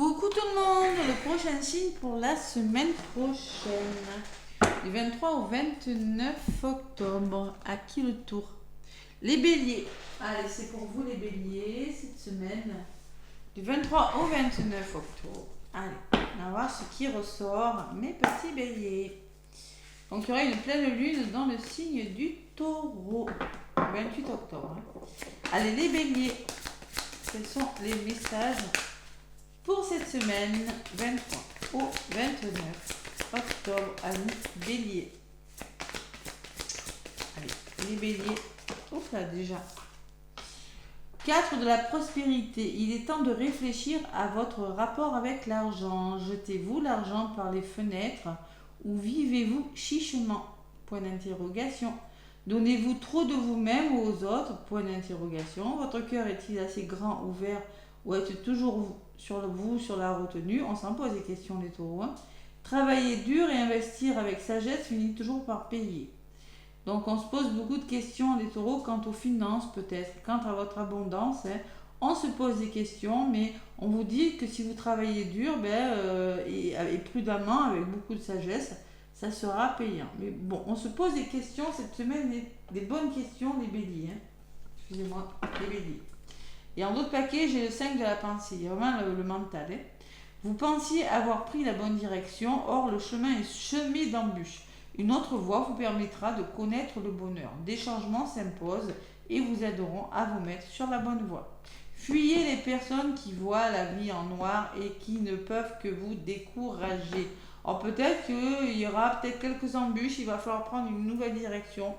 Coucou tout le monde, le prochain signe pour la semaine prochaine, du 23 au 29 octobre. À qui le tour? Les béliers. Allez, c'est pour vous les béliers cette semaine, du 23 au 29 octobre. Allez, on va voir ce qui ressort, mes petits béliers. Donc il y aura une pleine lune dans le signe du taureau, 28 octobre. Allez les béliers, quels sont les messages pour cette semaine 23 au 29 octobre, amis bélier? Allez, les béliers. Hop là déjà. 4 de la prospérité. Il est temps de réfléchir à votre rapport avec l'argent. Jetez-vous l'argent par les fenêtres ou vivez-vous chichement? Point d'interrogation. Donnez-vous trop de vous-même ou aux autres? Point d'interrogation. Votre cœur est-il assez grand, ouvert, ou êtes toujours sur la retenue? On s'en pose des questions, les taureaux. Travailler dur et investir avec sagesse finit toujours par payer. Donc on se pose beaucoup de questions, les taureaux, quant aux finances peut-être, quant à votre abondance. On se pose des questions, mais on vous dit que si vous travaillez dur et prudemment, avec beaucoup de sagesse, ça sera payant. Mais bon, on se pose des questions cette semaine, des bonnes questions, les béliers. Excusez-moi, les béliers. Et en d'autres paquets, j'ai le 5 de la pensée, vraiment le mental. Vous pensiez avoir pris la bonne direction, or le chemin est semé d'embûches. Une autre voie vous permettra de connaître le bonheur. Des changements s'imposent et vous aideront à vous mettre sur la bonne voie. Fuyez les personnes qui voient la vie en noir et qui ne peuvent que vous décourager. Alors peut-être qu'il y aura quelques embûches, il va falloir prendre une nouvelle direction.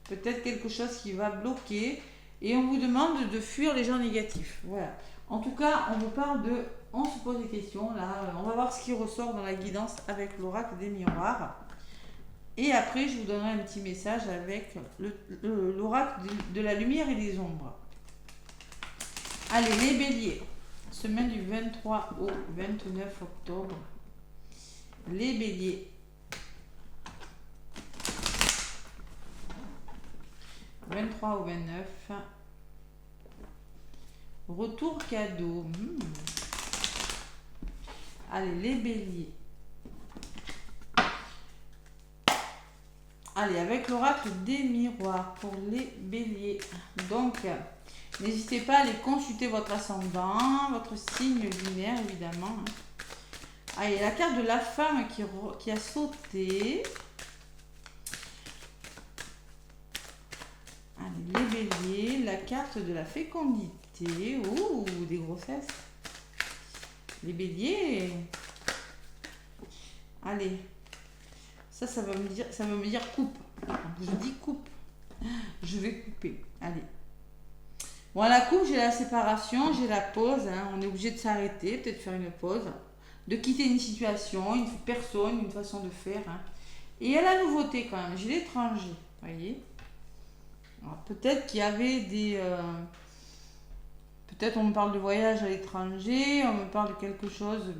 Peut-être quelque chose qui va bloquer. Et on vous demande de fuir les gens négatifs. Voilà. En tout cas, on vous parle de... On se pose des questions. Là, on va voir ce qui ressort dans la guidance avec l'oracle des miroirs. Et après, je vous donnerai un petit message avec l'oracle de la lumière et des ombres. Allez, les béliers. Semaine du 23 au 29 octobre. Les béliers. 23 au 29. Retour cadeau. Allez, les béliers. Allez, avec l'oracle des miroirs pour les béliers. Donc, n'hésitez pas à aller consulter votre ascendant, votre signe lunaire, évidemment. Allez, la carte de la femme qui a sauté. Allez, les béliers, la carte de la fécondité. Ouh, des grossesses. Les béliers. Allez. Ça veut me dire coupe. Je dis coupe. Je vais couper. Allez. Bon, à la coupe, j'ai la séparation, j'ai la pause. On est obligé de s'arrêter, peut-être faire une pause. De quitter une situation, une personne, une façon de faire. Et à la nouveauté quand même, j'ai l'étranger. Voyez. Alors, peut-être qu'il y avait des... peut-être on me parle de voyage à l'étranger, on me parle de quelque chose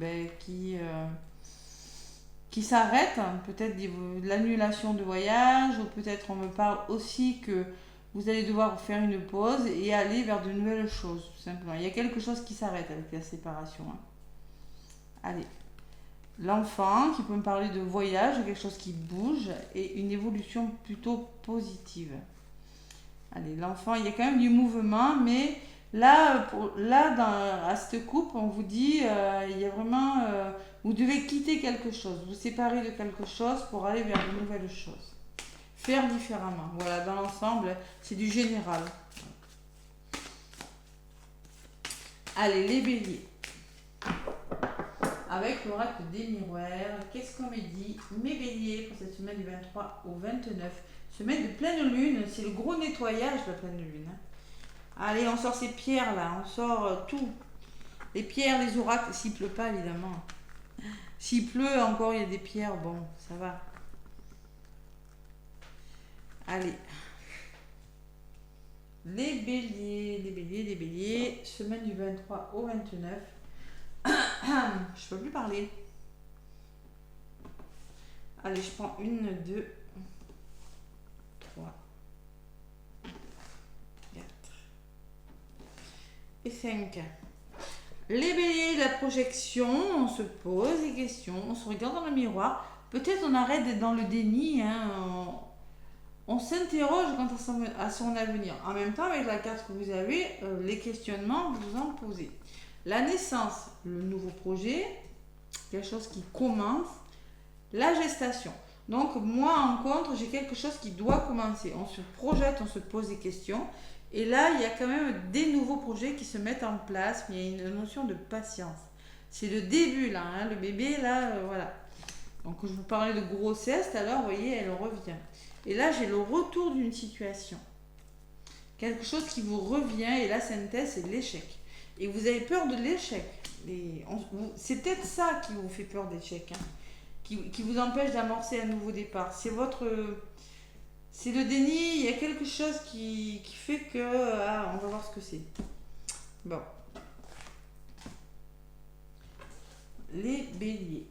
qui s'arrête, peut-être de l'annulation de voyage, ou peut-être on me parle aussi que vous allez devoir faire une pause et aller vers de nouvelles choses, tout simplement. Il y a quelque chose qui s'arrête avec la séparation. Allez. L'enfant qui peut me parler de voyage, quelque chose qui bouge et une évolution plutôt positive. Allez, l'enfant, il y a quand même du mouvement, mais là, à cette coupe, on vous dit, il y a vraiment, vous devez quitter quelque chose, vous séparer de quelque chose pour aller vers de nouvelles choses. Faire différemment. Voilà, dans l'ensemble, c'est du général. Allez, les béliers. Avec l'oracle des miroirs, qu'est-ce qu'on me dit, mes béliers, pour cette semaine du 23 au 29, semaine de pleine lune, c'est le gros nettoyage de la pleine lune. Allez, on sort ces pierres là, on sort tout. Les pierres, les oracles, s'il pleut pas évidemment. S'il pleut encore, il y a des pierres, bon, ça va. Allez. Les béliers, semaine du 23 au 29. Je peux plus parler. Allez, je prends 1, 2, 3, 4 et 5. Les béliers, la projection, on se pose des questions, on se regarde dans le miroir. Peut-être on arrête d'être dans le déni, hein, on s'interroge quant à son avenir. En même temps, avec la carte que vous avez, les questionnements, vous en posez. La naissance, le nouveau projet, quelque chose qui commence. La gestation. Donc, moi, en contre, j'ai quelque chose qui doit commencer. On se projette, on se pose des questions. Et là, il y a quand même des nouveaux projets qui se mettent en place, mais il y a une notion de patience. C'est le début, là, hein, le bébé, là, voilà. Donc, je vous parlais de grossesse, alors, vous voyez, elle revient. Et là, j'ai le retour d'une situation. Quelque chose qui vous revient, et la synthèse, c'est l'échec. Et vous avez peur de l'échec. C'est peut-être ça qui vous fait peur d'échec, hein, qui vous empêche d'amorcer un nouveau départ. C'est le déni, il y a quelque chose qui fait que... on va voir ce que c'est. Bon. Les béliers.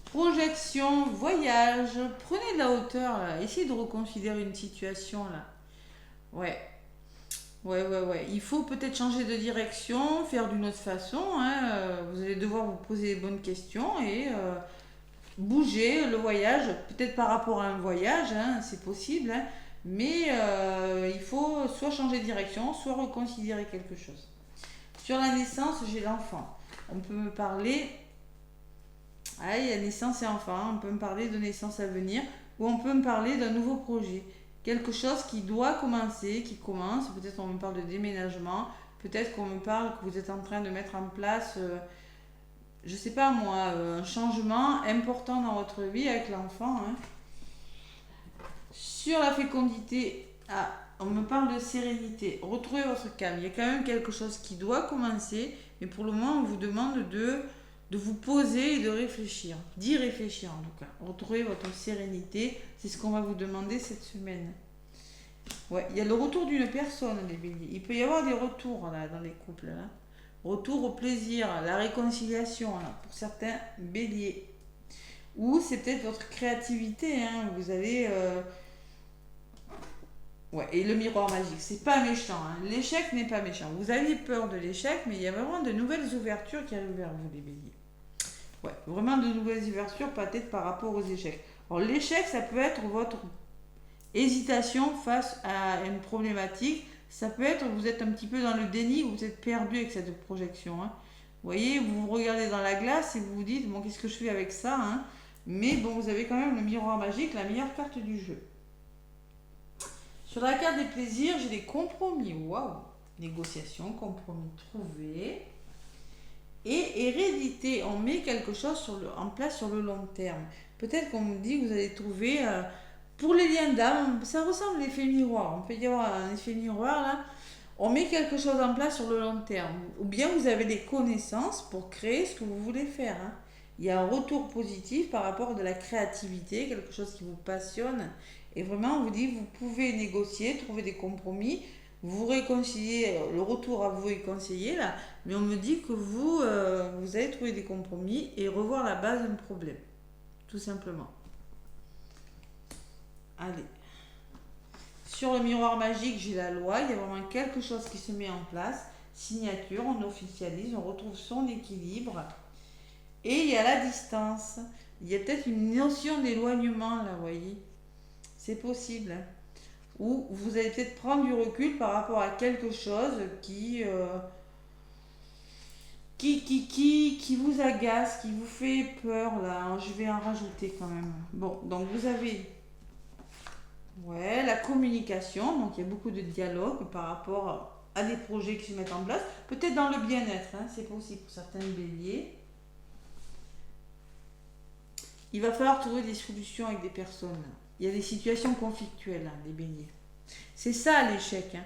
Projection, voyage, prenez de la hauteur, là. Essayez de reconsidérer une situation, là. Ouais. Il faut peut-être changer de direction, faire d'une autre façon, hein. Vous allez devoir vous poser les bonnes questions et bouger le voyage, peut-être par rapport à un voyage, hein, c'est possible, hein, mais il faut soit changer de direction, soit reconsidérer quelque chose. Sur la naissance, j'ai l'enfant. On peut me parler... Ah, il y a naissance et enfant, on peut me parler de naissance à venir, ou on peut me parler d'un nouveau projet. Quelque chose qui doit commencer, qui commence. Peut-être on me parle de déménagement, peut-être qu'on me parle que vous êtes en train de mettre en place, je sais pas moi, un changement important dans votre vie avec l'enfant. Hein. Sur la fécondité, on me parle de sérénité. Retrouvez votre calme. Il y a quand même quelque chose qui doit commencer, mais pour le moment, on vous demande de vous poser et de réfléchir, d'y réfléchir en tout cas. Retrouvez votre sérénité, c'est ce qu'on va vous demander cette semaine. Ouais, il y a le retour d'une personne, les béliers. Il peut y avoir des retours là, dans les couples. Là. Retour au plaisir, la réconciliation là, pour certains béliers. Ou c'est peut-être votre créativité, hein, vous allez... Ouais, et le miroir magique, c'est pas méchant. Hein. L'échec n'est pas méchant. Vous aviez peur de l'échec, mais il y a vraiment de nouvelles ouvertures qui arrivent vers vous, les béliers. Ouais, vraiment de nouvelles ouvertures, peut-être par rapport aux échecs. Alors, l'échec, ça peut être votre hésitation face à une problématique. Ça peut être, vous êtes un petit peu dans le déni, vous êtes perdu avec cette projection. Hein. Vous voyez, vous vous regardez dans la glace et vous vous dites, bon, qu'est-ce que je fais avec ça hein. Mais bon, vous avez quand même le miroir magique, la meilleure carte du jeu. Sur la carte des plaisirs, j'ai des compromis. Waouh! Négociation, compromis trouvé. Et hérédité, on met quelque chose en place sur le long terme. Peut-être qu'on me dit que vous allez trouver... pour les liens d'âme, ça ressemble à l'effet miroir. On peut y avoir un effet miroir là. On met quelque chose en place sur le long terme. Ou bien vous avez des connaissances pour créer ce que vous voulez faire. Hein. Il y a un retour positif par rapport à de la créativité, quelque chose qui vous passionne. Et vraiment, on vous dit, vous pouvez négocier, trouver des compromis, vous réconcilier, le retour à vous est conseillé là, mais on me dit que vous allez trouver des compromis et revoir la base d'un problème, tout simplement. Allez. Sur le miroir magique, j'ai la loi, il y a vraiment quelque chose qui se met en place, signature, on officialise, on retrouve son équilibre, et il y a la distance, il y a peut-être une notion d'éloignement là, vous voyez, c'est possible, hein. Ou vous allez peut-être prendre du recul par rapport à quelque chose qui vous agace, qui vous fait peur là. Je vais en rajouter quand même. Bon, donc vous avez la communication, donc il y a beaucoup de dialogue par rapport à des projets qui se mettent en place. Peut-être dans le bien-être, hein, c'est possible pour certains béliers. Il va falloir trouver des solutions avec des personnes. Il y a des situations conflictuelles, hein, les béliers. C'est ça l'échec. Hein.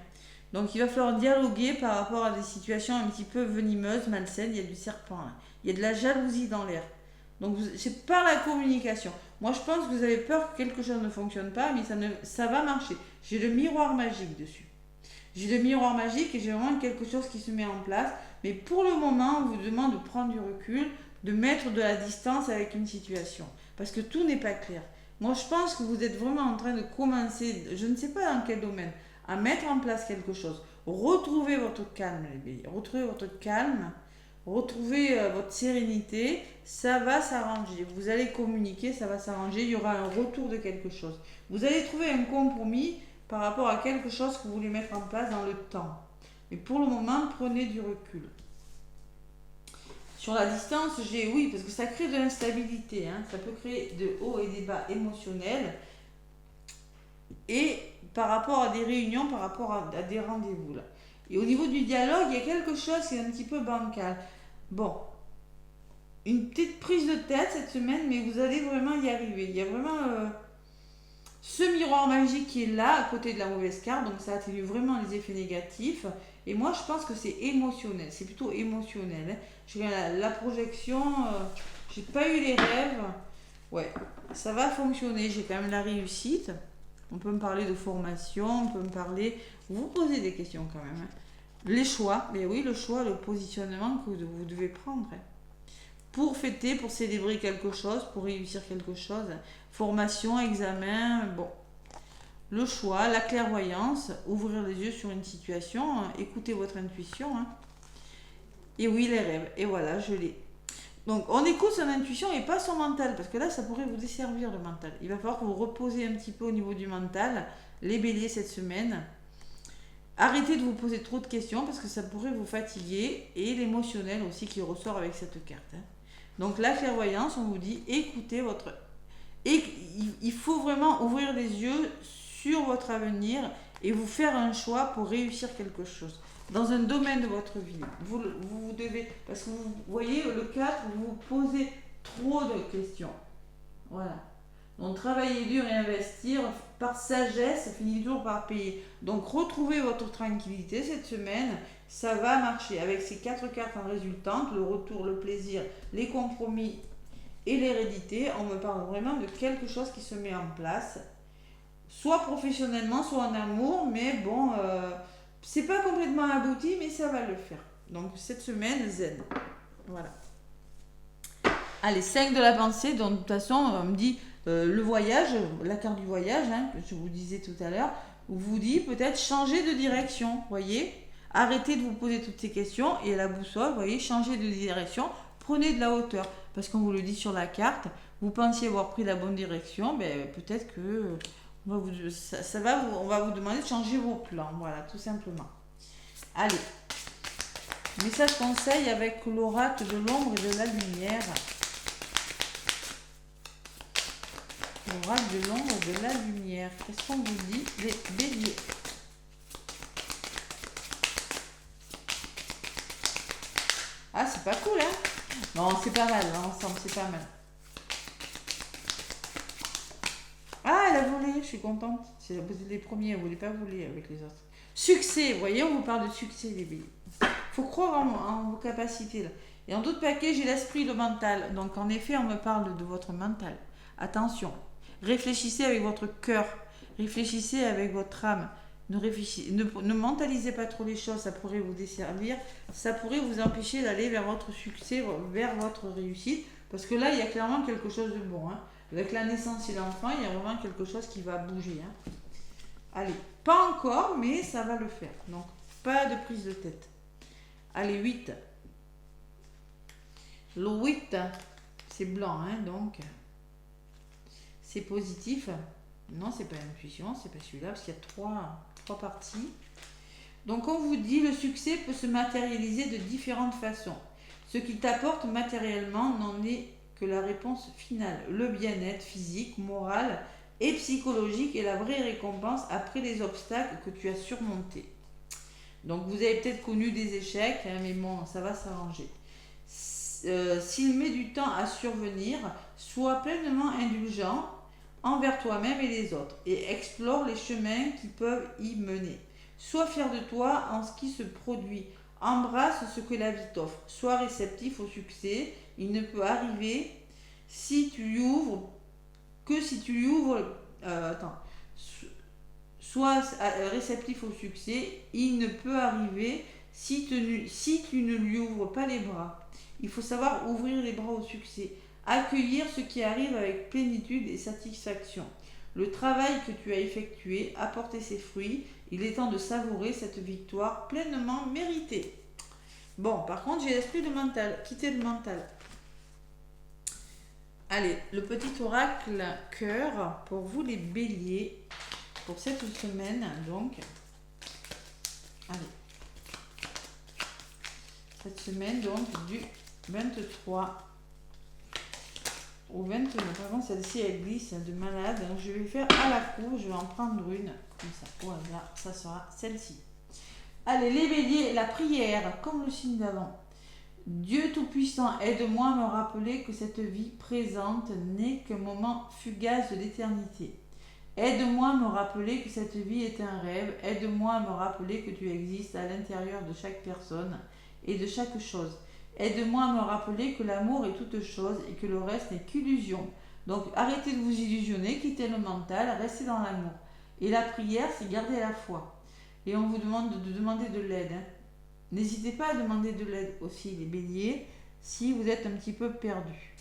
Donc il va falloir dialoguer par rapport à des situations un petit peu venimeuses, malsaines. Il y a du serpent, là. Il y a de la jalousie dans l'air. Donc c'est par la communication. Moi je pense que vous avez peur que quelque chose ne fonctionne pas, mais ça va marcher. J'ai le miroir magique dessus. J'ai le miroir magique et j'ai vraiment quelque chose qui se met en place. Mais pour le moment, on vous demande de prendre du recul, de mettre de la distance avec une situation. Parce que tout n'est pas clair. Moi, je pense que vous êtes vraiment en train de commencer, je ne sais pas dans quel domaine, à mettre en place quelque chose. Retrouvez votre calme, les béliers. Retrouvez votre calme. Retrouvez votre sérénité. Ça va s'arranger. Vous allez communiquer, ça va s'arranger. Il y aura un retour de quelque chose. Vous allez trouver un compromis par rapport à quelque chose que vous voulez mettre en place dans le temps. Mais pour le moment, prenez du recul. Sur la distance, oui, parce que ça crée de l'instabilité. Hein. Ça peut créer de hauts et des bas émotionnels. Et par rapport à des réunions, par rapport à des rendez-vous. Là. Et au niveau du dialogue, il y a quelque chose qui est un petit peu bancal. Bon, une petite prise de tête cette semaine, mais vous allez vraiment y arriver. Il y a vraiment ce miroir magique qui est là, à côté de la mauvaise carte, donc ça atténue vraiment les effets négatifs. Et moi, je pense que c'est émotionnel, c'est plutôt émotionnel. Hein. J'ai la projection, j'ai pas eu les rêves. Ouais, ça va fonctionner, j'ai quand même la réussite. On peut me parler de formation, on peut me parler... Vous posez des questions quand même. Hein. Les choix, mais oui, le choix, le positionnement que vous devez prendre. Hein. Pour fêter, pour célébrer quelque chose, pour réussir quelque chose. Formation, examen, bon. Le choix, la clairvoyance, ouvrir les yeux sur une situation, hein, écouter votre intuition. Hein. Et oui, les rêves. Et voilà, je l'ai. Donc, on écoute son intuition et pas son mental, parce que là, ça pourrait vous desservir le mental. Il va falloir que vous reposez un petit peu au niveau du mental, les béliers cette semaine. Arrêtez de vous poser trop de questions, parce que ça pourrait vous fatiguer, et l'émotionnel aussi qui ressort avec cette carte. Hein. Donc, la clairvoyance, on vous dit, écoutez votre... Et il faut vraiment ouvrir les yeux sur votre avenir et vous faire un choix pour réussir quelque chose. Dans un domaine de votre vie. Vous devez, parce que vous voyez, le 4, vous vous posez trop de questions. Voilà. Donc, travailler dur et investir par sagesse finit toujours par payer. Donc, retrouvez votre tranquillité cette semaine. Ça va marcher. Avec ces 4 cartes en résultante, le retour, le plaisir, les compromis et l'hérédité, on me parle vraiment de quelque chose qui se met en place. Soit professionnellement, soit en amour. Mais bon... c'est pas complètement abouti, mais ça va le faire. Donc, cette semaine, zen. Voilà. Allez, 5 de la pensée. Donc, de toute façon, on me dit le voyage, la carte du voyage, hein, que je vous disais tout à l'heure, vous dit peut-être changer de direction. Voyez, arrêtez de vous poser toutes ces questions et la boussole, voyez, changer de direction, prenez de la hauteur. Parce qu'on vous le dit sur la carte, vous pensiez avoir pris la bonne direction, ben, peut-être que... on va vous demander de changer vos plans, voilà, tout simplement. Allez, message conseil avec l'oracle de l'ombre et de la lumière. L'oracle de l'ombre et de la lumière. Qu'est-ce qu'on vous dit, les béliers? Ah, c'est pas cool, hein? Non, c'est pas mal, hein, ensemble, c'est pas mal. Ah, elle a volé, je suis contente. C'est les premiers, vous ne voulez pas voler avec les autres. Succès, vous voyez, on vous parle de succès, les béliers. Il faut croire en vos capacités. Là. Et en d'autres paquets, j'ai l'esprit, le mental. Donc, en effet, on me parle de votre mental. Attention, réfléchissez avec votre cœur. Réfléchissez avec votre âme. Ne mentalisez pas trop les choses, ça pourrait vous desservir. Ça pourrait vous empêcher d'aller vers votre succès, vers votre réussite. Parce que là, il y a clairement quelque chose de bon. Hein. Avec la naissance et l'enfant, il y a vraiment quelque chose qui va bouger. Hein. Allez, pas encore, mais ça va le faire. Donc, pas de prise de tête. Allez, 8. Le 8, c'est blanc, hein, donc c'est positif. Non, c'est pas l'intuition, c'est pas celui-là, parce qu'il y a trois parties. Donc, on vous dit, le succès peut se matérialiser de différentes façons. Ce qu'il t'apporte matériellement n'en est que la réponse finale. Le bien-être physique, moral et psychologique est la vraie récompense après les obstacles que tu as surmontés. Donc vous avez peut-être connu des échecs, hein, mais bon, ça va s'arranger. S'il met du temps à survenir, sois pleinement indulgent envers toi-même et les autres et explore les chemins qui peuvent y mener. Sois fier de toi en ce qui se produit. Embrasse ce que la vie t'offre. Sois réceptif au succès. Il ne peut arriver si tu lui ouvres que si tu lui ouvres. Sois réceptif au succès. Il ne peut arriver si tu ne lui ouvres pas les bras. Il faut savoir ouvrir les bras au succès. Accueillir ce qui arrive avec plénitude et satisfaction. Le travail que tu as effectué a porté ses fruits. Il est temps de savourer cette victoire pleinement méritée. Bon, par contre, j'ai l'esprit de mental. Quittez le mental. Allez, le petit oracle cœur pour vous les béliers pour cette semaine. Donc, allez. Cette semaine, donc, du 23 au 29. Vraiment, celle-ci, elle glisse de malade. Donc, je vais faire à la cour. Je vais en prendre une. Comme ça, au hasard. Ça sera celle-ci. Allez, les béliers, la prière, comme le signe d'avant. Dieu Tout-Puissant, aide-moi à me rappeler que cette vie présente n'est qu'un moment fugace de l'éternité. Aide-moi à me rappeler que cette vie est un rêve. Aide-moi à me rappeler que tu existes à l'intérieur de chaque personne et de chaque chose. Aide-moi à me rappeler que l'amour est toute chose et que le reste n'est qu'illusion. Donc arrêtez de vous illusionner, quittez le mental, restez dans l'amour. Et la prière, c'est garder la foi. Et on vous demande de demander de l'aide. N'hésitez pas à demander de l'aide aussi, les béliers, si vous êtes un petit peu perdu.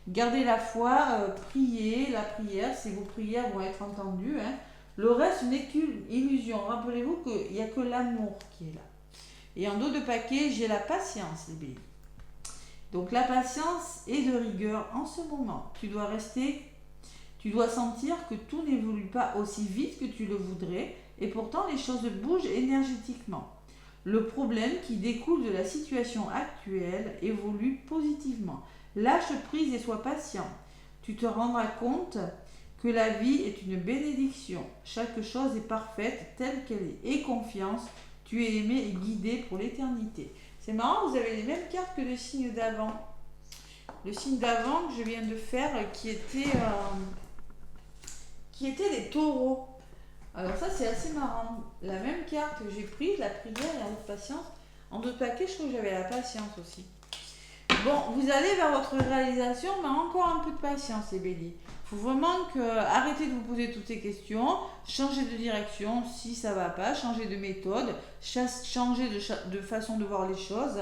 Gardez la foi, priez, la prière, si vos prières vont être entendues. Le reste n'est qu'une illusion. Rappelez-vous qu'il n'y a que l'amour qui est là. Et en dos de paquet, j'ai la patience, les béliers. Donc la patience est de rigueur en ce moment. Tu dois sentir que tout n'évolue pas aussi vite que tu le voudrais, et pourtant les choses bougent énergétiquement. Le problème qui découle de la situation actuelle évolue positivement. Lâche prise et sois patient. Tu te rendras compte que la vie est une bénédiction. Chaque chose est parfaite telle qu'elle est. Aie confiance, tu es aimé et guidé pour l'éternité. C'est marrant, vous avez les mêmes cartes que le signe d'avant. Le signe d'avant que je viens de faire qui était les taureaux. Alors ça c'est assez marrant. La même carte que j'ai prise, la prière et la patience. En deux paquets, je trouve que j'avais la patience aussi. Bon, vous allez vers votre réalisation, mais encore un peu de patience, les béliers. Il faut vraiment arrêtez de vous poser toutes ces questions, changez de direction si ça ne va pas, changez de méthode, changez de façon de voir les choses,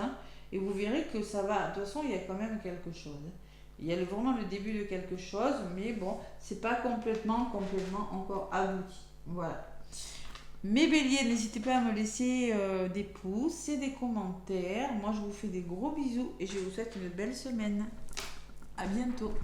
et vous verrez que ça va. De toute façon, il y a quand même quelque chose. Il y a vraiment le début de quelque chose, mais bon, c'est pas complètement encore abouti. Voilà. Mes béliers, n'hésitez pas à me laisser des pouces et des commentaires. Moi, je vous fais des gros bisous et je vous souhaite une belle semaine. À bientôt.